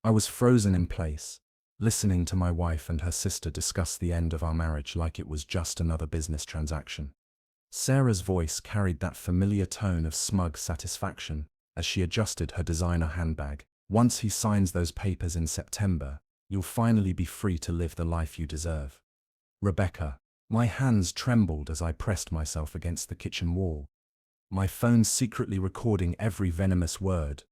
I was frozen in place, listening to my wife and her sister discuss the end of our marriage like it was just another business transaction. Sarah's voice carried that familiar tone of smug satisfaction as she adjusted her designer handbag. Once he signs those papers in September, you'll finally be free to live the life you deserve. Rebecca. My hands trembled as I pressed myself against the kitchen wall, my phone secretly recording every venomous word.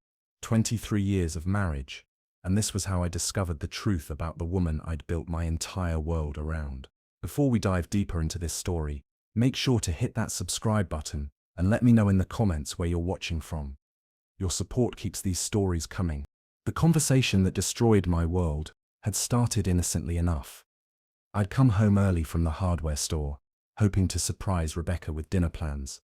23 years of marriage, and this was how I discovered the truth about the woman I'd built my entire world around. Before we dive deeper into this story, make sure to hit that subscribe button and let me know in the comments where you're watching from. Your support keeps these stories coming. The conversation that destroyed my world had started innocently enough. I'd come home early from the hardware store, hoping to surprise Rebecca with dinner plans.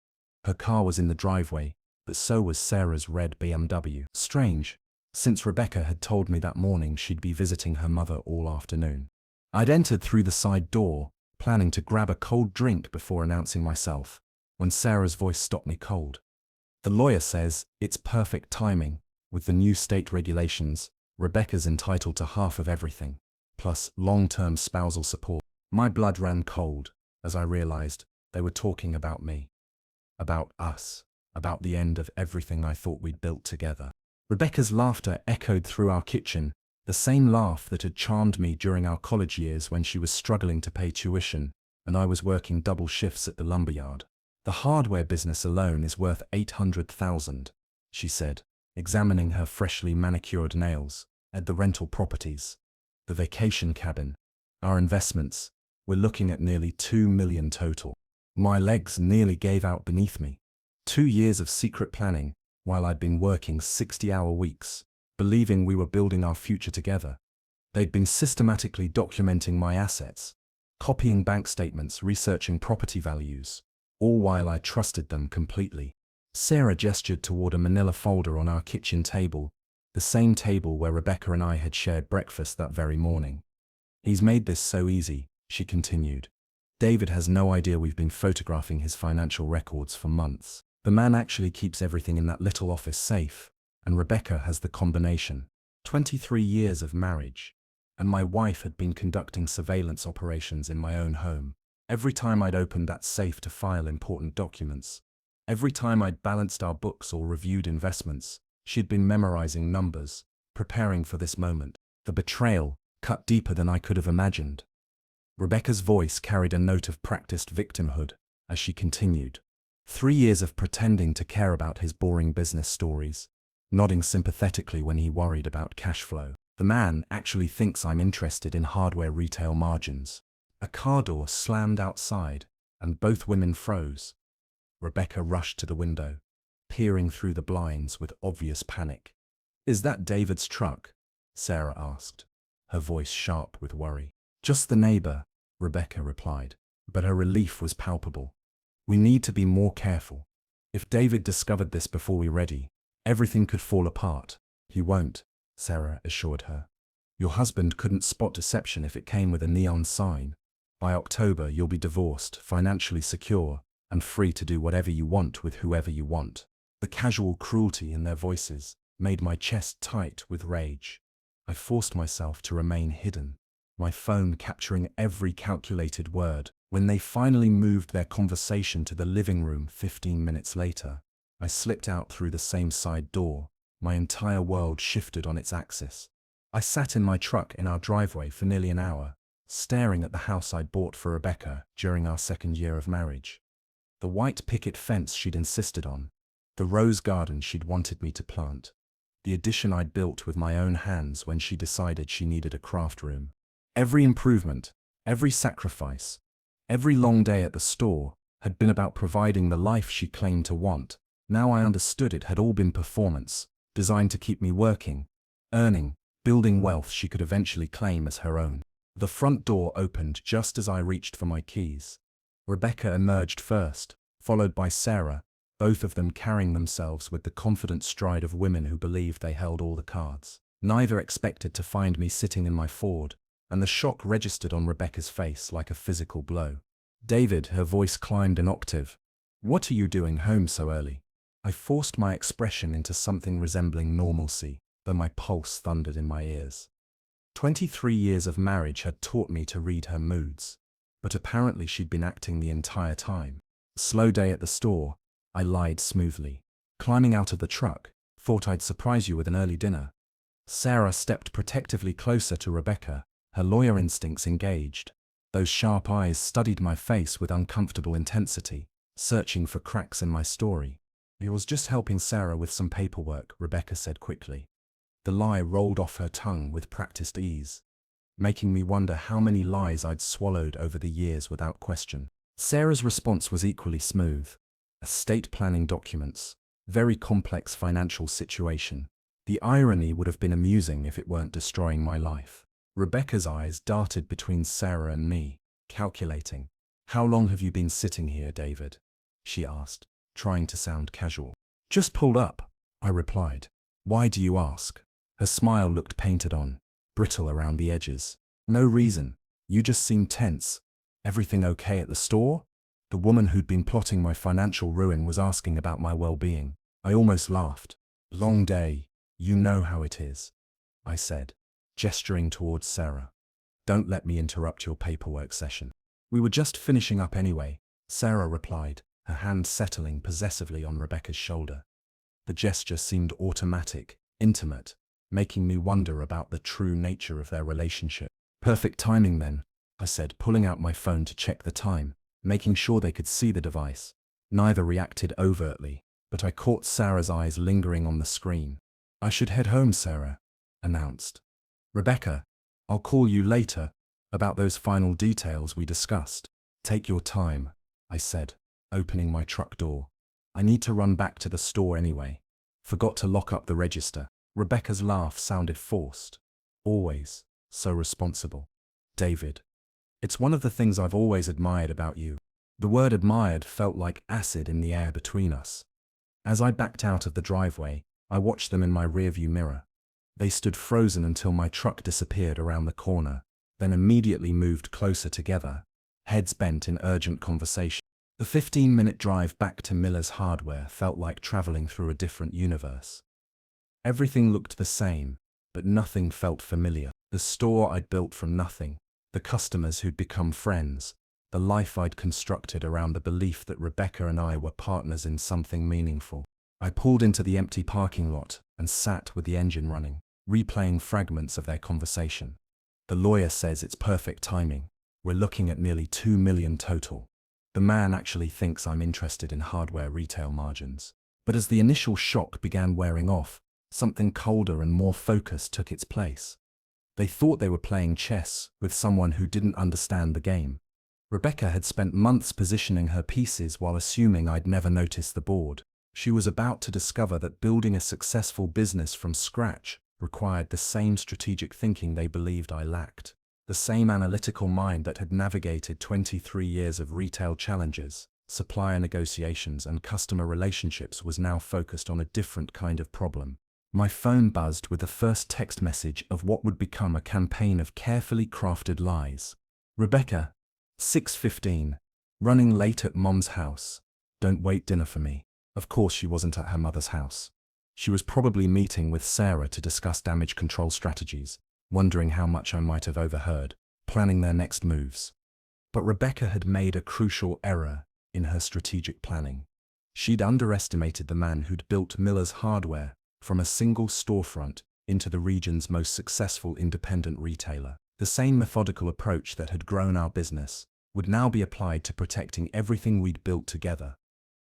Her car was in the driveway, but so was Sarah's red BMW. Strange, since Rebecca had told me that morning she'd be visiting her mother all afternoon. I'd entered through the side door, planning to grab a cold drink before announcing myself, when Sarah's voice stopped me cold. The lawyer says it's perfect timing. With the new state regulations, Rebecca's entitled to half of everything, plus long-term spousal support. My blood ran cold as I realized they were talking about me, about us, about the end of everything I thought we'd built together. Rebecca's laughter echoed through our kitchen, the same laugh that had charmed me during our college years when she was struggling to pay tuition and I was working double shifts at the lumberyard. The hardware business alone is worth $800,000, she said, examining her freshly manicured nails. At the rental properties, the vacation cabin, our investments, we're looking at nearly $2 million total. My legs nearly gave out beneath me. 2 years of secret planning, while I'd been working 60-hour weeks, believing we were building our future together. They'd been systematically documenting my assets, copying bank statements, researching property values, all while I trusted them completely. Sarah gestured toward a manila folder on our kitchen table, the same table where Rebecca and I had shared breakfast that very morning. He's made this so easy, she continued. David has no idea we've been photographing his financial records for months. The man actually keeps everything in that little office safe, and Rebecca has the combination. 23 years of marriage, and my wife had been conducting surveillance operations in my own home. Every time I'd opened that safe to file important documents, every time I'd balanced our books or reviewed investments, she'd been memorizing numbers, preparing for this moment. The betrayal cut deeper than I could have imagined. Rebecca's voice carried a note of practiced victimhood as she continued. 3 years of pretending to care about his boring business stories, nodding sympathetically when he worried about cash flow. The man actually thinks I'm interested in hardware retail margins. A car door slammed outside, and both women froze. Rebecca rushed to the window, peering through the blinds with obvious panic. "Is that David's truck?" Sarah asked, her voice sharp with worry. "Just the neighbor," Rebecca replied, but her relief was palpable. "We need to be more careful. If David discovered this before we're ready, everything could fall apart." "He won't," Sarah assured her. "Your husband couldn't spot deception if it came with a neon sign. By October, you'll be divorced, financially secure, and free to do whatever you want with whoever you want." The casual cruelty in their voices made my chest tight with rage. I forced myself to remain hidden, my phone capturing every calculated word. When they finally moved their conversation to the living room 15 minutes later, I slipped out through the same side door. My entire world shifted on its axis. I sat in my truck in our driveway for nearly an hour, staring at the house I'd bought for Rebecca during our second year of marriage. The white picket fence she'd insisted on, the rose garden she'd wanted me to plant, the addition I'd built with my own hands when she decided she needed a craft room. Every improvement, every sacrifice, every long day at the store had been about providing the life she claimed to want. Now I understood it had all been performance, designed to keep me working, earning, building wealth she could eventually claim as her own. The front door opened just as I reached for my keys. Rebecca emerged first, followed by Sarah, both of them carrying themselves with the confident stride of women who believed they held all the cards. Neither expected to find me sitting in my Ford, and the shock registered on Rebecca's face like a physical blow. "David," her voice climbed an octave. "What are you doing home so early?" I forced my expression into something resembling normalcy. though my pulse thundered in my ears. 23 years of marriage had taught me to read her moods, but apparently she'd been acting the entire time. Slow day at the store, I lied smoothly. Climbing out of the truck, thought I'd surprise you with an early dinner. Sarah stepped protectively closer to Rebecca, her lawyer instincts engaged. Those sharp eyes studied my face with uncomfortable intensity, searching for cracks in my story. "I was just helping Sarah with some paperwork," Rebecca said quickly. The lie rolled off her tongue with practiced ease, making me wonder how many lies I'd swallowed over the years without question. Sarah's response was equally smooth. Estate planning documents. Very complex financial situation. The irony would have been amusing if it weren't destroying my life. Rebecca's eyes darted between Sarah and me, calculating. "How long have you been sitting here, David?" she asked, trying to sound casual. "Just pulled up," I replied. "Why do you ask?" Her smile looked painted on, brittle around the edges. "No reason. You just seem tense. Everything okay at the store?" The woman who'd been plotting my financial ruin was asking about my well-being. I almost laughed. "Long day. You know how it is," I said, gesturing towards Sarah. "Don't let me interrupt your paperwork session." "We were just finishing up anyway," Sarah replied, her hand settling possessively on Rebecca's shoulder. The gesture seemed automatic, intimate, making me wonder about the true nature of their relationship. "Perfect timing then," I said, pulling out my phone to check the time, making sure they could see the device. Neither reacted overtly, but I caught Sarah's eyes lingering on the screen. "I should head home," Sarah announced. "Rebecca, I'll call you later about those final details we discussed." "Take your time," I said, opening my truck door. "I need to run back to the store anyway. Forgot to lock up the register." Rebecca's laugh sounded forced. "Always so responsible, David. It's one of the things I've always admired about you." The word admired felt like acid in the air between us. As I backed out of the driveway, I watched them in my rearview mirror. They stood frozen until my truck disappeared around the corner, then immediately moved closer together, heads bent in urgent conversation. The 15-minute drive back to Miller's Hardware felt like traveling through a different universe. Everything looked the same, but nothing felt familiar. The store I'd built from nothing, the customers who'd become friends, the life I'd constructed around the belief that Rebecca and I were partners in something meaningful. I pulled into the empty parking lot and sat with the engine running, replaying fragments of their conversation. "The lawyer says it's perfect timing. We're looking at nearly $2 million total. The man actually thinks I'm interested in hardware retail margins." But as the initial shock began wearing off, something colder and more focused took its place. They thought they were playing chess with someone who didn't understand the game. Rebecca had spent months positioning her pieces while assuming I'd never noticed the board. She was about to discover that building a successful business from scratch required the same strategic thinking they believed I lacked. The same analytical mind that had navigated 23 years of retail challenges, supplier negotiations, and customer relationships was now focused on a different kind of problem. My phone buzzed with the first text message of what would become a campaign of carefully crafted lies. "Rebecca, 6:15, running late at Mom's house. Don't wait dinner for me." Of course she wasn't at her mother's house. She was probably meeting with Sarah to discuss damage control strategies, wondering how much I might have overheard, planning their next moves. But Rebecca had made a crucial error in her strategic planning. She'd underestimated the man who'd built Miller's Hardware from a single storefront into the region's most successful independent retailer. The same methodical approach that had grown our business would now be applied to protecting everything we'd built together.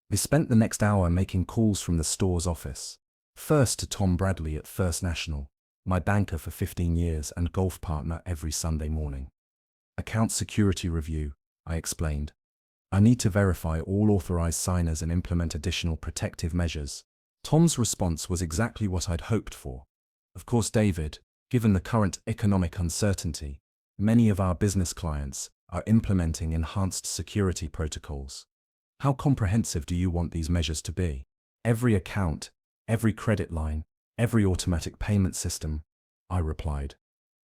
We spent the next hour making calls from the store's office. First to Tom Bradley at First National, my banker for 15 years and golf partner every Sunday morning. "Account security review," I explained. "I need to verify all authorized signers and implement additional protective measures." Tom's response was exactly what I'd hoped for. "Of course, David, given the current economic uncertainty, many of our business clients are implementing enhanced security protocols. How comprehensive do you want these measures to be? Every account, every credit line, every automatic payment system," I replied.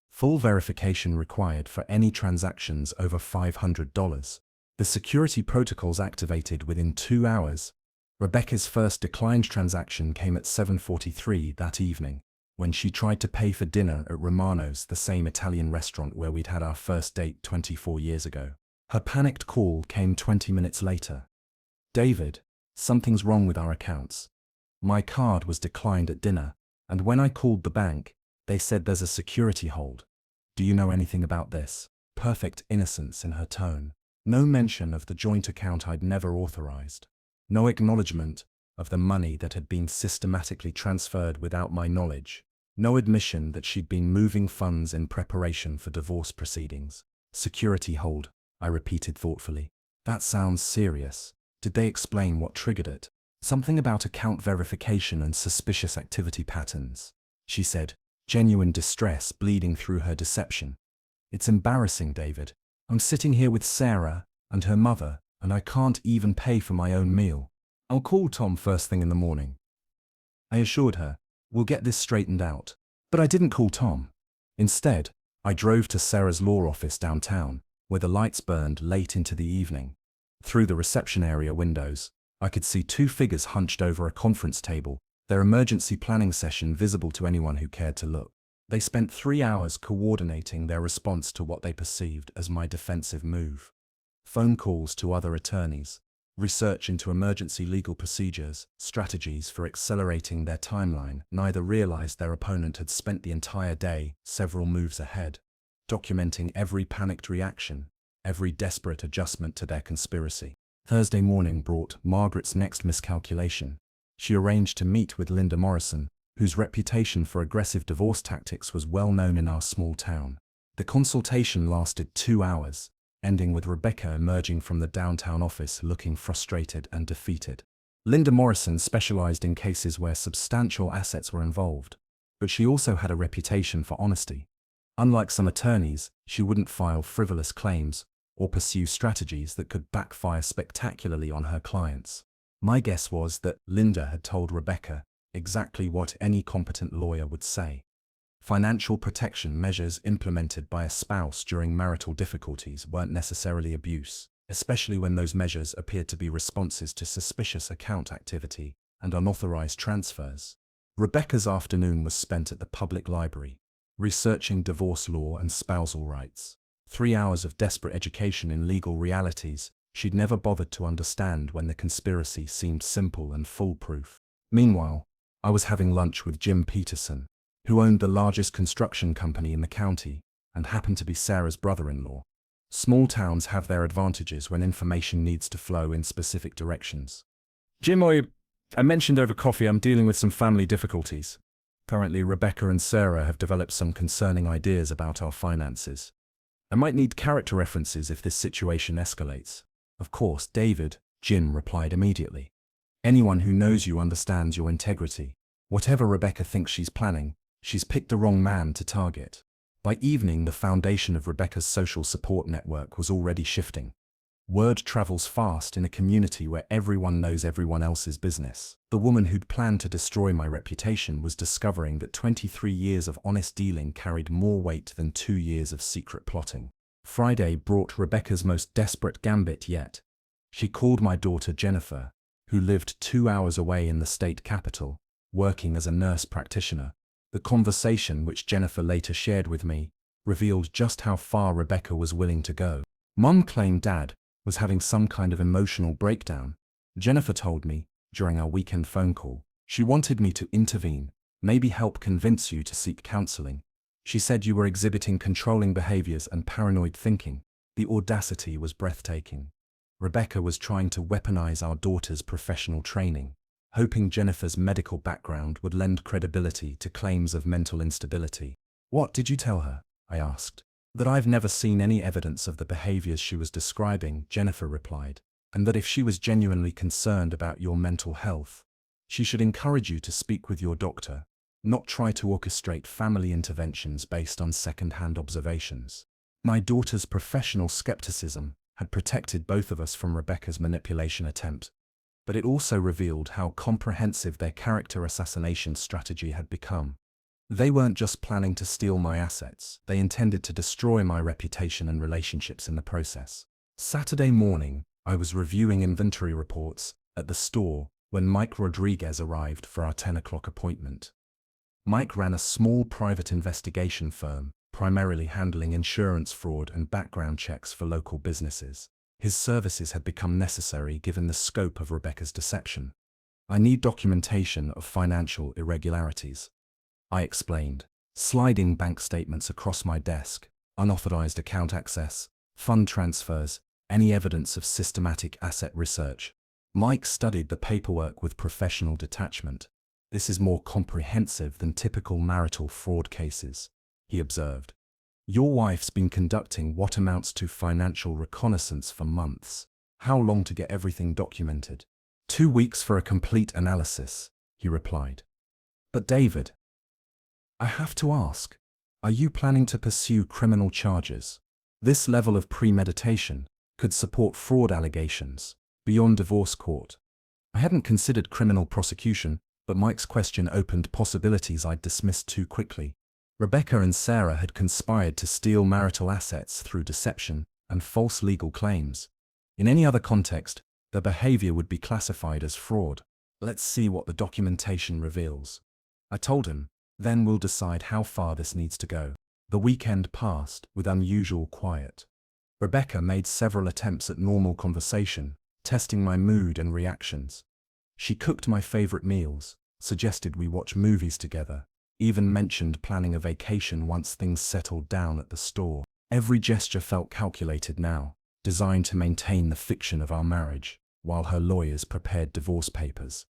"Full verification required for any transactions over $500. The security protocols activated within 2 hours. Rebecca's first declined transaction came at 7:43 that evening. when she tried to pay for dinner at Romano's, the same Italian restaurant where we'd had our first date 24 years ago. Her panicked call came 20 minutes later. "David, something's wrong with our accounts. My card was declined at dinner, and when I called the bank, they said there's a security hold. Do you know anything about this?" Perfect innocence in her tone. No mention of the joint account I'd never authorized. No acknowledgement of the money that had been systematically transferred without my knowledge. No admission that she'd been moving funds in preparation for divorce proceedings. "Security hold," I repeated thoughtfully. "That sounds serious. Did they explain what triggered it?" "Something about account verification and suspicious activity patterns," she said, genuine distress bleeding through her deception. "It's embarrassing, David. I'm sitting here with Sarah and her mother, and I can't even pay for my own meal. I'll call Tom first thing in the morning." I assured her, "We'll get this straightened out." But I didn't call Tom. Instead, I drove to Sarah's law office downtown, where the lights burned late into the evening. Through the reception area windows, I could see two figures hunched over a conference table, their emergency planning session visible to anyone who cared to look. They spent 3 hours coordinating their response to what they perceived as my defensive move. Phone calls to other attorneys, research into emergency legal procedures, strategies for accelerating their timeline. Neither realized their opponent had spent the entire day several moves ahead, documenting every panicked reaction, every desperate adjustment to their conspiracy. Thursday morning brought Margaret's next miscalculation. She arranged to meet with Linda Morrison, whose reputation for aggressive divorce tactics was well known in our small town. The consultation lasted 2 hours, ending with Rebecca emerging from the downtown office looking frustrated and defeated. Linda Morrison specialized in cases where substantial assets were involved, but she also had a reputation for honesty. Unlike some attorneys, she wouldn't file frivolous claims or pursue strategies that could backfire spectacularly on her clients. My guess was that Linda had told Rebecca exactly what any competent lawyer would say. Financial protection measures implemented by a spouse during marital difficulties weren't necessarily abuse, especially when those measures appeared to be responses to suspicious account activity and unauthorized transfers. Rebecca's afternoon was spent at the public library, researching divorce law and spousal rights. 3 hours of desperate education in legal realities she'd never bothered to understand when the conspiracy seemed simple and foolproof. Meanwhile, I was having lunch with Jim Peterson, who owned the largest construction company in the county and happened to be Sarah's brother-in-law. Small towns have their advantages when information needs to flow in specific directions. "Jim, I mentioned over coffee I'm dealing with some family difficulties. Currently, Rebecca and Sarah have developed some concerning ideas about our finances. I might need character references if this situation escalates." "Of course, David," Jim replied immediately. "Anyone who knows you understands your integrity. Whatever Rebecca thinks she's planning, she's picked the wrong man to target." By evening, the foundation of Rebecca's social support network was already shifting. Word travels fast in a community where everyone knows everyone else's business. The woman who'd planned to destroy my reputation was discovering that 23 years of honest dealing carried more weight than 2 years of secret plotting. Friday brought Rebecca's most desperate gambit yet. She called my daughter Jennifer, who lived 2 hours away in the state capital, working as a nurse practitioner. The conversation, which Jennifer later shared with me, revealed just how far Rebecca was willing to go. Mum claimed Dad was having some kind of emotional breakdown. Jennifer told me, during our weekend phone call, she wanted me to intervene, maybe help convince you to seek counseling. She said you were exhibiting controlling behaviors and paranoid thinking. The audacity was breathtaking. Rebecca was trying to weaponize our daughter's professional training, hoping Jennifer's medical background would lend credibility to claims of mental instability. "What did you tell her?" I asked. "That I've never seen any evidence of the behaviors she was describing," Jennifer replied, "and that if she was genuinely concerned about your mental health, she should encourage you to speak with your doctor, not try to orchestrate family interventions based on second-hand observations." My daughter's professional skepticism had protected both of us from Rebecca's manipulation attempt, but it also revealed how comprehensive their character assassination strategy had become. They weren't just planning to steal my assets, they intended to destroy my reputation and relationships in the process. Saturday morning, I was reviewing inventory reports at the store when Mike Rodriguez arrived for our 10 o'clock appointment. Mike ran a small private investigation firm, primarily handling insurance fraud and background checks for local businesses. His services had become necessary given the scope of Rebecca's deception. I need documentation of financial irregularities, I explained, sliding bank statements across my desk, unauthorized account access, fund transfers, any evidence of systematic asset research. Mike studied the paperwork with professional detachment. This is more comprehensive than typical marital fraud cases, he observed. Your wife's been conducting what amounts to financial reconnaissance for months. How long to get everything documented? 2 weeks for a complete analysis, he replied. But David, I have to ask, are you planning to pursue criminal charges? This level of premeditation could support fraud allegations beyond divorce court. I hadn't considered criminal prosecution, but Mike's question opened possibilities I'd dismissed too quickly. Rebecca and Sarah had conspired to steal marital assets through deception and false legal claims. In any other context, their behavior would be classified as fraud. Let's see what the documentation reveals, I told him. Then we'll decide how far this needs to go. The weekend passed with unusual quiet. Rebecca made several attempts at normal conversation, testing my mood and reactions. She cooked my favorite meals, suggested we watch movies together, even mentioned planning a vacation once things settled down at the store. Every gesture felt calculated now, designed to maintain the fiction of our marriage, while her lawyers prepared divorce papers.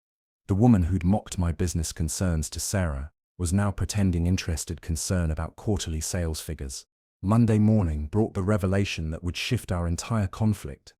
The woman who'd mocked my business concerns to Sarah was now pretending interested concern about quarterly sales figures. Monday morning brought the revelation that would shift our entire conflict.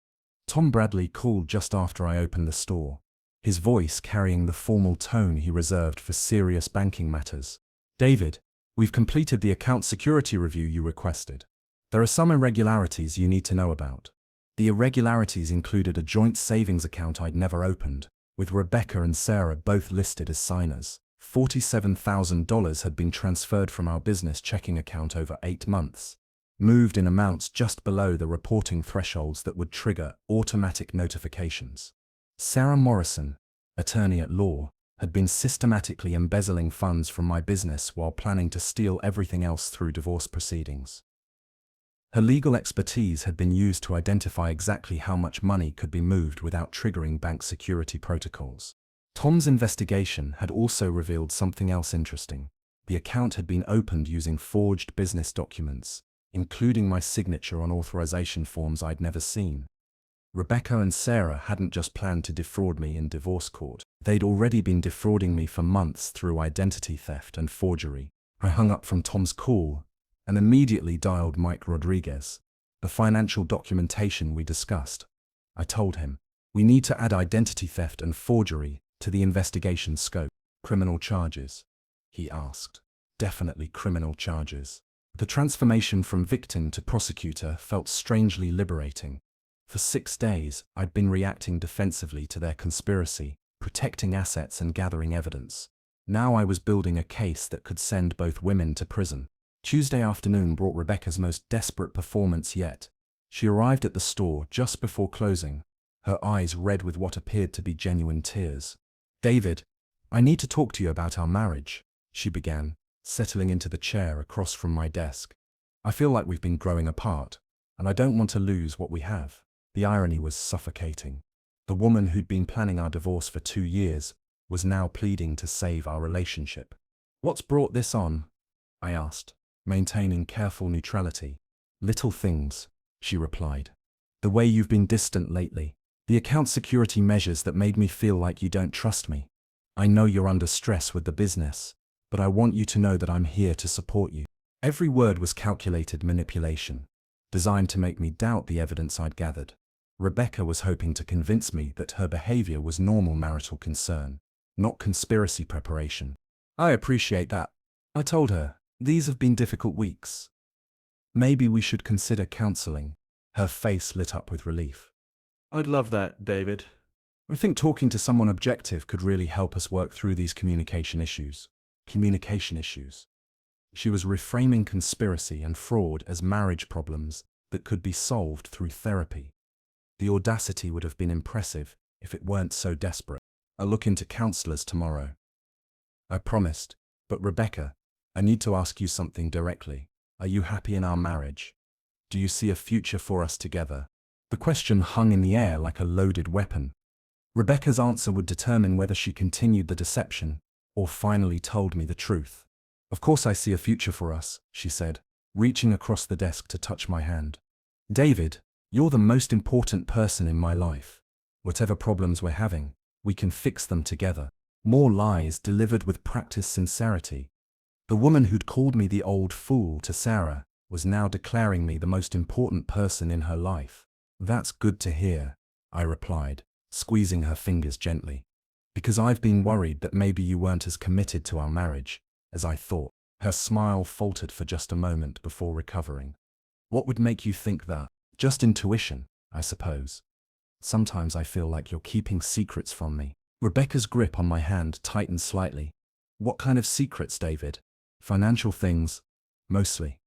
Tom Bradley called just after I opened the store, his voice carrying the formal tone he reserved for serious banking matters. David, we've completed the account security review you requested. There are some irregularities you need to know about. The irregularities included a joint savings account I'd never opened, with Rebecca and Sarah both listed as signers. $47,000 had been transferred from our business checking account over 8 months, moved in amounts just below the reporting thresholds that would trigger automatic notifications. Sarah Morrison, attorney at law, had been systematically embezzling funds from my business while planning to steal everything else through divorce proceedings. Her legal expertise had been used to identify exactly how much money could be moved without triggering bank security protocols. Tom's investigation had also revealed something else interesting. The account had been opened using forged business documents, including my signature on authorization forms I'd never seen. Rebecca and Sarah hadn't just planned to defraud me in divorce court. They'd already been defrauding me for months through identity theft and forgery. I hung up from Tom's call and immediately dialed Mike Rodriguez. The financial documentation we discussed, I told him. We need to add identity theft and forgery to the investigation scope. Criminal charges, he asked. Definitely criminal charges. The transformation from victim to prosecutor felt strangely liberating. For 6 days, I'd been reacting defensively to their conspiracy, protecting assets and gathering evidence. Now I was building a case that could send both women to prison. Tuesday afternoon brought Rebecca's most desperate performance yet. She arrived at the store just before closing, her eyes red with what appeared to be genuine tears. David, I need to talk to you about our marriage, she began, settling into the chair across from my desk. I feel like we've been growing apart, and I don't want to lose what we have. The irony was suffocating. The woman who'd been planning our divorce for 2 years was now pleading to save our relationship. What's brought this on? I asked, maintaining careful neutrality. Little things, she replied. The way you've been distant lately. The account security measures that made me feel like you don't trust me. I know you're under stress with the business, but I want you to know that I'm here to support you. Every word was calculated manipulation, designed to make me doubt the evidence I'd gathered. Rebecca was hoping to convince me that her behavior was normal marital concern, not conspiracy preparation. I appreciate that, I told her. These have been difficult weeks. Maybe we should consider counseling. Her face lit up with relief. I'd love that, David. I think talking to someone objective could really help us work through these communication issues. She was reframing conspiracy and fraud as marriage problems that could be solved through therapy. The audacity would have been impressive if it weren't so desperate. I'll look into counselors tomorrow, I promised, But Rebecca, I need to ask you something directly. Are you happy in our marriage? Do you see a future for us together? The question hung in the air like a loaded weapon. Rebecca's answer would determine whether she continued the deception or finally told me the truth. Of course I see a future for us, she said, reaching across the desk to touch my hand. David, you're the most important person in my life. Whatever problems we're having, we can fix them together. More lies delivered with practiced sincerity. The woman who'd called me the old fool to Sarah was now declaring me the most important person in her life. That's good to hear, I replied, squeezing her fingers gently. Because I've been worried that maybe you weren't as committed to our marriage as I thought. Her smile faltered for just a moment before recovering. What would make you think that? Just intuition, I suppose. Sometimes I feel like you're keeping secrets from me. Rebecca's grip on my hand tightened slightly. What kind of secrets, David? Financial things, mostly.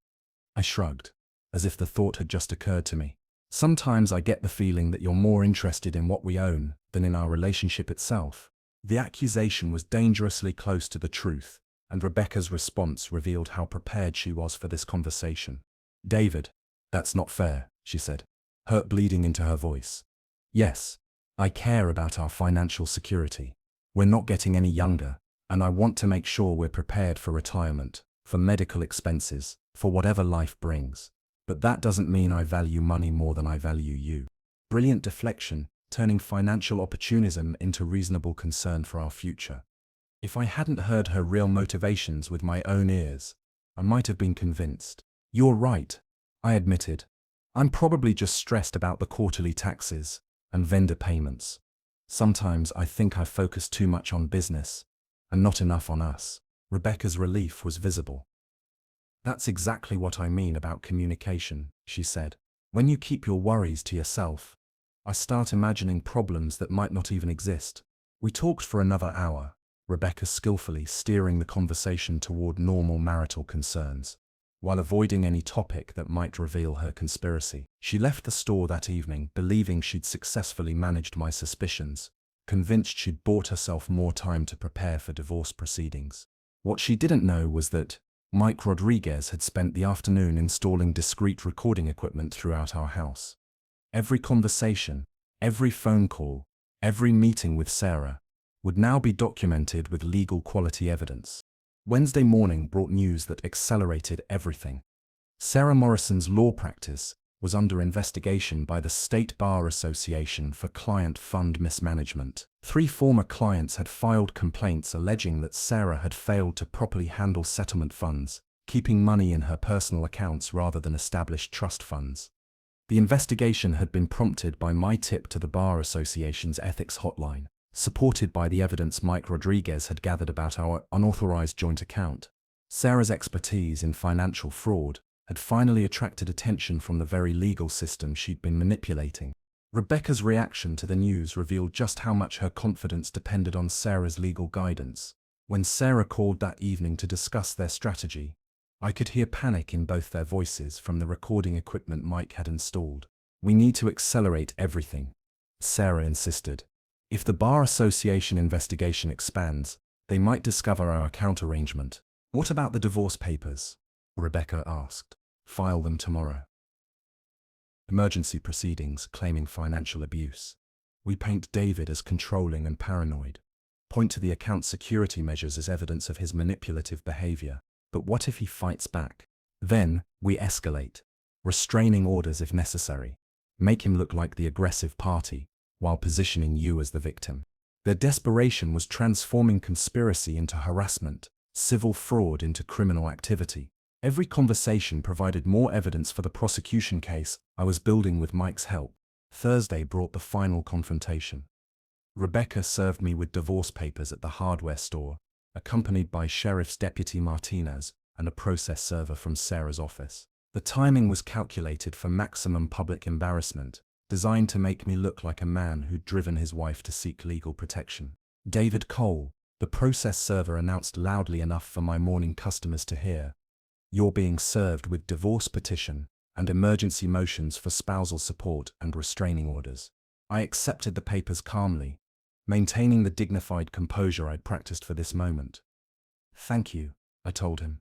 I shrugged, as if the thought had just occurred to me. Sometimes I get the feeling that you're more interested in what we own than in our relationship itself. The accusation was dangerously close to the truth, and Rebecca's response revealed how prepared she was for this conversation. David, that's not fair, she said, hurt bleeding into her voice. Yes, I care about our financial security. We're not getting any younger, and I want to make sure we're prepared for retirement, for medical expenses, for whatever life brings. But that doesn't mean I value money more than I value you. Brilliant deflection, turning financial opportunism into reasonable concern for our future. If I hadn't heard her real motivations with my own ears, I might have been convinced. You're right, I admitted. I'm probably just stressed about the quarterly taxes and vendor payments. Sometimes I think I focus too much on business and not enough on us. Rebecca's relief was visible. That's exactly what I mean about communication, she said. When you keep your worries to yourself, I start imagining problems that might not even exist. We talked for another hour, Rebecca skillfully steering the conversation toward normal marital concerns, while avoiding any topic that might reveal her conspiracy. She left the store that evening believing she'd successfully managed my suspicions, convinced she'd bought herself more time to prepare for divorce proceedings. What she didn't know was that Mike Rodriguez had spent the afternoon installing discreet recording equipment throughout our house. Every conversation, every phone call, every meeting with Sarah would now be documented with legal quality evidence. Wednesday morning brought news that accelerated everything. Sarah Morrison's law practice was under investigation by the State Bar Association for client fund mismanagement. 3 former clients had filed complaints alleging that Sarah had failed to properly handle settlement funds, keeping money in her personal accounts rather than established trust funds. The investigation had been prompted by my tip to the Bar Association's ethics hotline, supported by the evidence Mike Rodriguez had gathered about our unauthorized joint account. Sarah's expertise in financial fraud had finally attracted attention from the very legal system she'd been manipulating. Rebecca's reaction to the news revealed just how much her confidence depended on Sarah's legal guidance. When Sarah called that evening to discuss their strategy, I could hear panic in both their voices from the recording equipment Mike had installed. We need to accelerate everything, Sarah insisted. If the Bar Association investigation expands, they might discover our account arrangement. What about the divorce papers? Rebecca asked. File them tomorrow. Emergency proceedings claiming financial abuse. We paint David as controlling and paranoid. Point to the account security measures as evidence of his manipulative behavior. But what if he fights back? Then, we escalate. Restraining orders if necessary. Make him look like the aggressive party, while positioning you as the victim. Their desperation was transforming conspiracy into harassment, civil fraud into criminal activity. Every conversation provided more evidence for the prosecution case I was building with Mike's help. Thursday brought the final confrontation. Rebecca served me with divorce papers at the hardware store, accompanied by Sheriff's Deputy Martinez and a process server from Sarah's office. The timing was calculated for maximum public embarrassment, designed to make me look like a man who'd driven his wife to seek legal protection. David Cole, the process server, announced loudly enough for my morning customers to hear, "You're being served with divorce petition and emergency motions for spousal support and restraining orders." I accepted the papers calmly, maintaining the dignified composure I'd practiced for this moment. Thank you, I told him.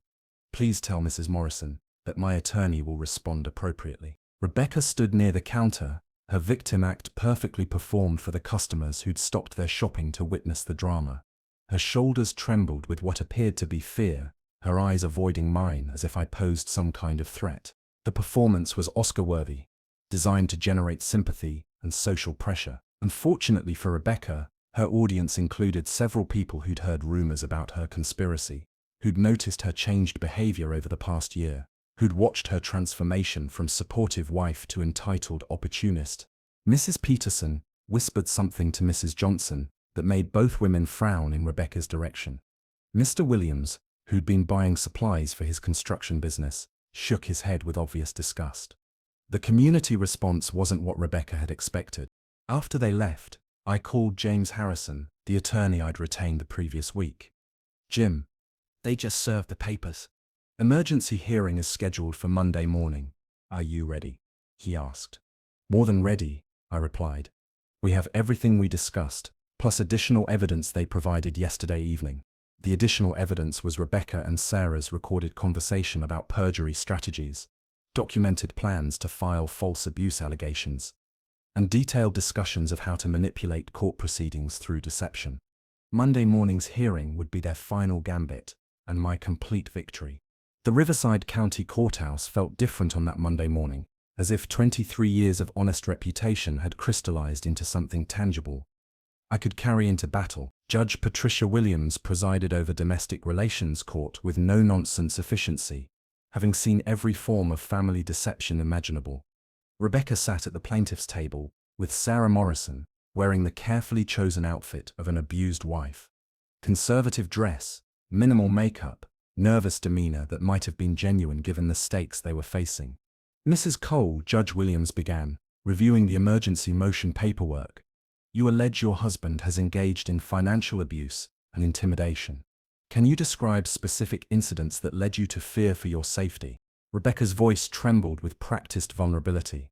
Please tell Mrs. Morrison that my attorney will respond appropriately. Rebecca stood near the counter, her victim act perfectly performed for the customers who'd stopped their shopping to witness the drama. Her shoulders trembled with what appeared to be fear, her eyes avoiding mine as if I posed some kind of threat. The performance was Oscar-worthy, designed to generate sympathy and social pressure. Unfortunately for Rebecca, her audience included several people who'd heard rumors about her conspiracy, who'd noticed her changed behavior over the past year, who'd watched her transformation from supportive wife to entitled opportunist. Mrs. Peterson whispered something to Mrs. Johnson that made both women frown in Rebecca's direction. Mr. Williams, who'd been buying supplies for his construction business, shook his head with obvious disgust. The community response wasn't what Rebecca had expected. After they left, I called James Harrison, the attorney I'd retained the previous week. Jim, they just served the papers. Emergency hearing is scheduled for Monday morning. Are you ready? He asked. More than ready, I replied. We have everything we discussed, plus additional evidence they provided yesterday evening. The additional evidence was Rebecca and Sarah's recorded conversation about perjury strategies, documented plans to file false abuse allegations, and detailed discussions of how to manipulate court proceedings through deception. Monday morning's hearing would be their final gambit, and my complete victory. The Riverside County Courthouse felt different on that Monday morning, as if 23 years of honest reputation had crystallized into something tangible I could carry into battle. Judge Patricia Williams presided over domestic relations court with no-nonsense efficiency, having seen every form of family deception imaginable. Rebecca sat at the plaintiff's table, with Sarah Morrison, wearing the carefully chosen outfit of an abused wife. Conservative dress, minimal makeup, nervous demeanor that might have been genuine given the stakes they were facing. Mrs. Cole, Judge Williams began, reviewing the emergency motion paperwork. You allege your husband has engaged in financial abuse and intimidation. Can you describe specific incidents that led you to fear for your safety? Rebecca's voice trembled with practiced vulnerability.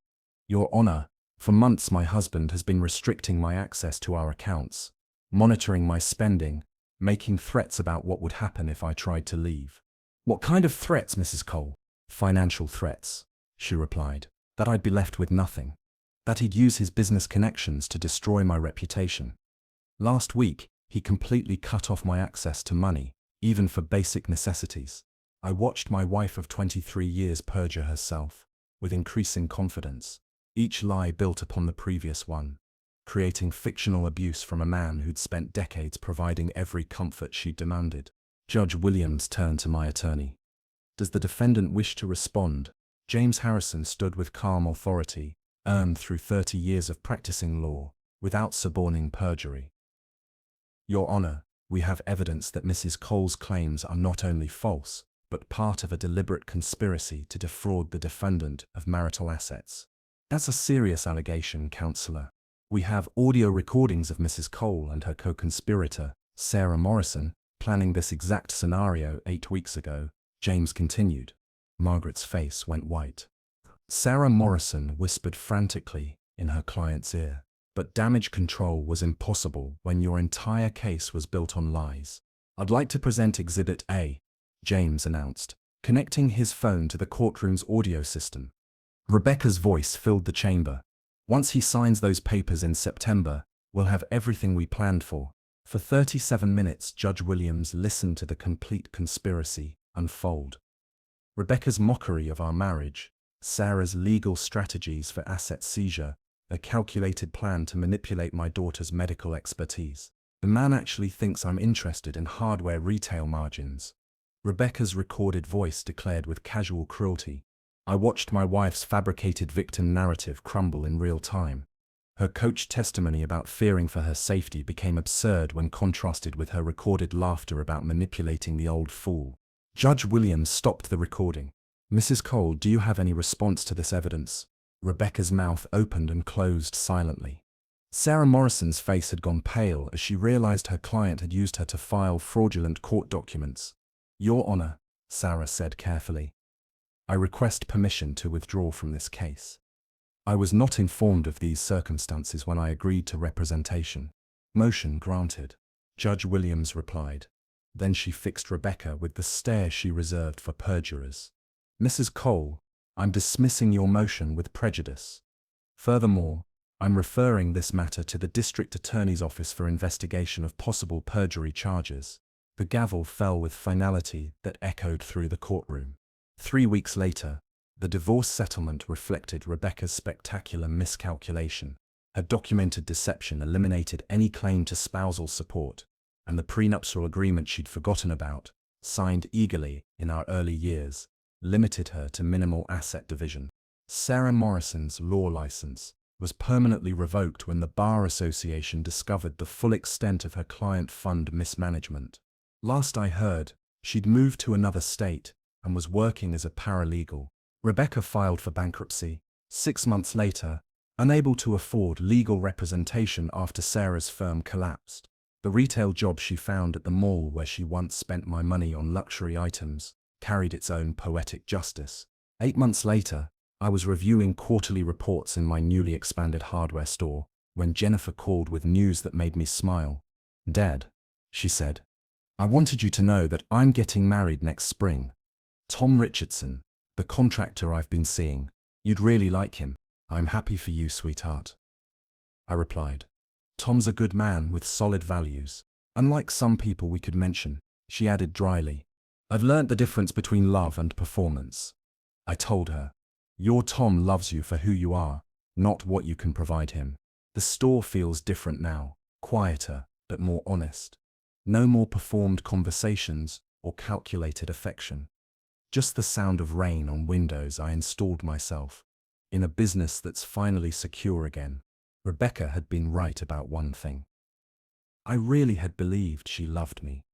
Your Honor, for months my husband has been restricting my access to our accounts, monitoring my spending, making threats about what would happen if I tried to leave. What kind of threats, Mrs. Cole? Financial threats, she replied. That I'd be left with nothing. That he'd use his business connections to destroy my reputation. Last week, he completely cut off my access to money, even for basic necessities. I watched my wife of 23 years perjure herself, with increasing confidence. Each lie built upon the previous one, creating fictional abuse from a man who'd spent decades providing every comfort she demanded. Judge Williams turned to my attorney. Does the defendant wish to respond? James Harrison stood with calm authority, earned through 30 years of practicing law, without suborning perjury. Your Honor, we have evidence that Mrs. Cole's claims are not only false, but part of a deliberate conspiracy to defraud the defendant of marital assets. That's a serious allegation, Counselor. We have audio recordings of Mrs. Cole and her co-conspirator, Sarah Morrison, planning this exact scenario 8 weeks ago, James continued. Margaret's face went white. Sarah Morrison whispered frantically in her client's ear. But damage control was impossible when your entire case was built on lies. I'd like to present Exhibit A, James announced, connecting his phone to the courtroom's audio system. Rebecca's voice filled the chamber. Once he signs those papers in September, we'll have everything we planned for. For 37 minutes, Judge Williams listened to the complete conspiracy unfold. Rebecca's mockery of our marriage, Sarah's legal strategies for asset seizure, a calculated plan to manipulate my daughter's medical expertise. The man actually thinks I'm interested in hardware retail margins. Rebecca's recorded voice declared with casual cruelty. I watched my wife's fabricated victim narrative crumble in real time. Her coached testimony about fearing for her safety became absurd when contrasted with her recorded laughter about manipulating the old fool. Judge Williams stopped the recording. Mrs. Cole, do you have any response to this evidence? Rebecca's mouth opened and closed silently. Sarah Morrison's face had gone pale as she realized her client had used her to file fraudulent court documents. Your Honor, Sarah said carefully, I request permission to withdraw from this case. I was not informed of these circumstances when I agreed to representation. Motion granted, Judge Williams replied. Then she fixed Rebecca with the stare she reserved for perjurers. "Mrs. Cole, I'm dismissing your motion with prejudice. Furthermore, I'm referring this matter to the District Attorney's Office for investigation of possible perjury charges." The gavel fell with finality that echoed through the courtroom. 3 weeks later, the divorce settlement reflected Rebecca's spectacular miscalculation. Her documented deception eliminated any claim to spousal support, and the prenuptial agreement she'd forgotten about, signed eagerly in our early years, limited her to minimal asset division. Sarah Morrison's law license was permanently revoked when the Bar Association discovered the full extent of her client fund mismanagement. Last I heard, she'd moved to another state and was working as a paralegal. Rebecca filed for bankruptcy 6 months later, unable to afford legal representation after Sarah's firm collapsed. The retail job she found at the mall where she once spent my money on luxury items carried its own poetic justice. 8 months later, I was reviewing quarterly reports in my newly expanded hardware store when Jennifer called with news that made me smile. "Dad," she said, "I wanted you to know that I'm getting married next spring. Tom Richardson, the contractor I've been seeing. You'd really like him." "I'm happy for you, sweetheart," I replied. "Tom's a good man with solid values. Unlike some people we could mention," she added dryly. "I've learnt the difference between love and performance." I told her, "Your Tom loves you for who you are, not what you can provide him." The store feels different now, quieter, but more honest. No more performed conversations or calculated affection. Just the sound of rain on windows I installed myself, in a business that's finally secure again. Rebecca had been right about one thing. I really had believed she loved me.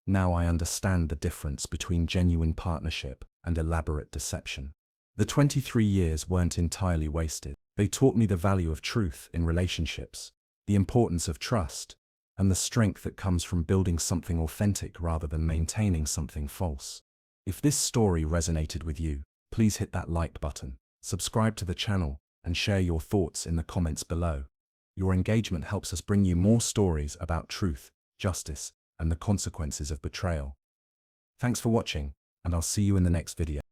Now I understand the difference between genuine partnership and elaborate deception. The 23 years weren't entirely wasted. They taught me the value of truth in relationships, the importance of trust, and the strength that comes from building something authentic rather than maintaining something false. If this story resonated with you, please hit that like button, subscribe to the channel, and share your thoughts in the comments below. Your engagement helps us bring you more stories about truth, justice, and the consequences of betrayal. Thanks for watching, and I'll see you in the next video.